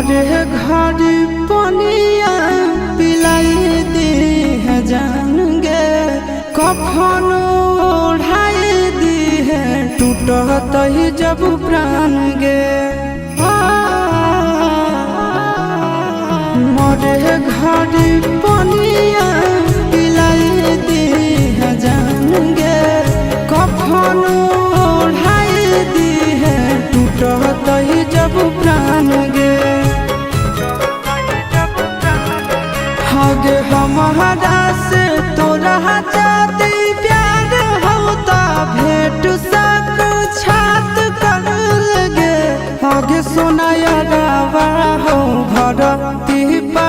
मरे घर पनिया पिलाई दे है जान गे कफन ओढ़ाई दी है टूटत ही जब प्राण गे मरे घर पनिया पिलाई दे है जान गे कफन ओढ़ाई दी है टूटत ही जब प्राण गे हगे हमारा से तोरा जाती प्यार होता भेंट सक छात कर लगे हगे सोनाया गावा हो भरती पा